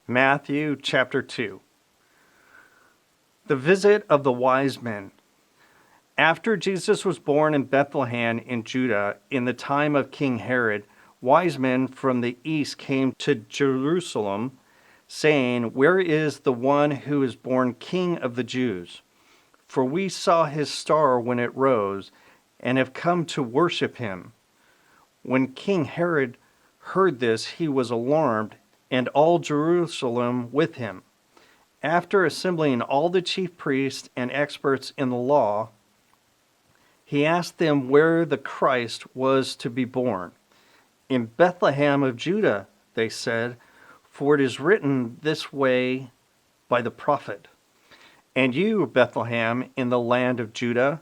Matthew chapter 2. The visit of the wise men. After Jesus was born in Bethlehem in Judah in the time of King Herod, wise men from the east came to Jerusalem, saying, "Where is the one who is born King of the Jews? For we saw his star when it rose, and have come to worship him." When King Herod heard this, he was alarmed, and all Jerusalem with him. After assembling all the chief priests and experts in the law, he asked them where the Christ was to be born. "In Bethlehem of Judah," they said, "for it is written this way by the prophet. And you, Bethlehem, in the land of Judah,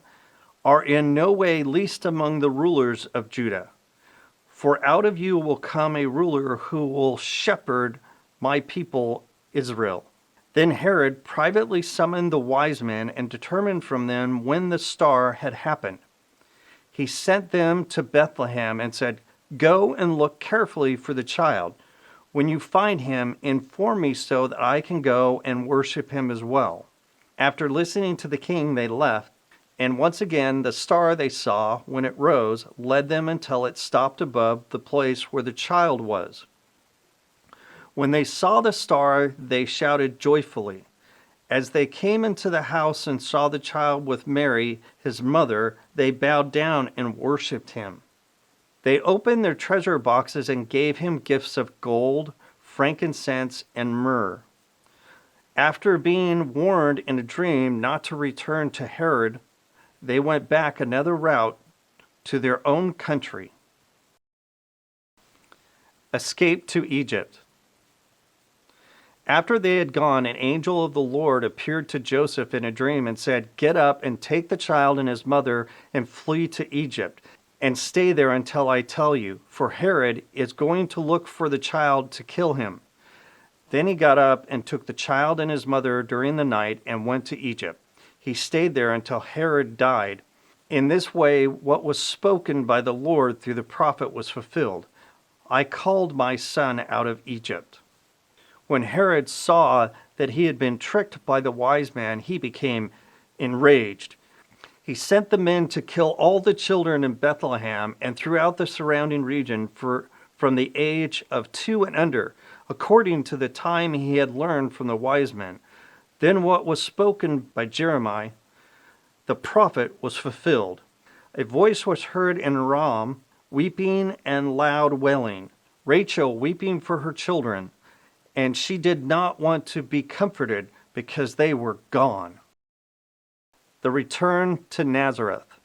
are in no way least among the rulers of Judah. For out of you will come a ruler who will shepherd my people Israel." Then Herod privately summoned the wise men and determined from them when the star had happened. He sent them to Bethlehem and said, "Go and look carefully for the child. When you find him, inform me so that I can go and worship him as well." After listening to the king, they left, and once again the star they saw when it rose led them until it stopped above the place where the child was. When they saw the star, they shouted joyfully. As they came into the house and saw the child with Mary, his mother, they bowed down and worshipped him. They opened their treasure boxes and gave him gifts of gold, frankincense, and myrrh. After being warned in a dream not to return to Herod, they went back another route to their own country. Escape to Egypt. After they had gone, an angel of the Lord appeared to Joseph in a dream and said, "Get up and take the child and his mother and flee to Egypt, and stay there until I tell you, for Herod is going to look for the child to kill him." Then he got up and took the child and his mother during the night and went to Egypt. He stayed there until Herod died. In this way, what was spoken by the Lord through the prophet was fulfilled: "I called my son out of Egypt." When Herod saw that he had been tricked by the wise man, he became enraged. He sent the men to kill all the children in Bethlehem and throughout the surrounding region from the age of 2 and under, according to the time he had learned from the wise men. Then what was spoken by Jeremiah, the prophet, was fulfilled. A voice was heard in Ramah, weeping and loud wailing, Rachel weeping for her children, and she did not want to be comforted because they were gone. The return to Nazareth.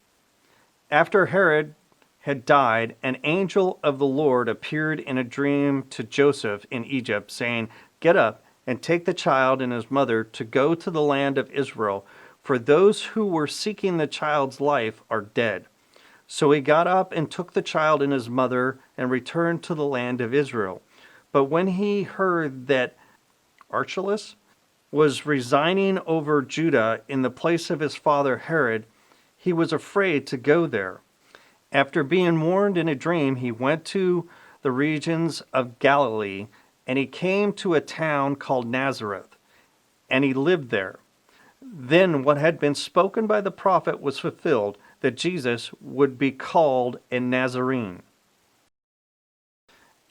After Herod had died, an angel of the Lord appeared in a dream to Joseph in Egypt, saying, "Get up and take the child and his mother to go to the land of Israel, for those who were seeking the child's life are dead." So he got up and took the child and his mother and returned to the land of Israel. But when he heard that Archelaus was resigning over Judah in the place of his father Herod, he was afraid to go there. After being warned in a dream, he went to the regions of Galilee, and he came to a town called Nazareth, and he lived there. Then what had been spoken by the prophet was fulfilled, that Jesus would be called a Nazarene.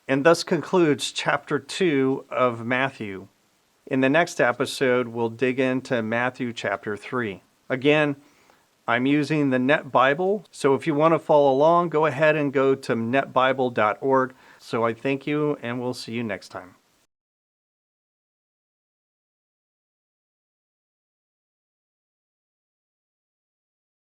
And thus concludes chapter 2 of Matthew. In the next episode, we'll dig into Matthew chapter 3. Again, I'm using the Net Bible, so if you want to follow along, go ahead and go to netbible.org. So I thank you, and we'll see you next time.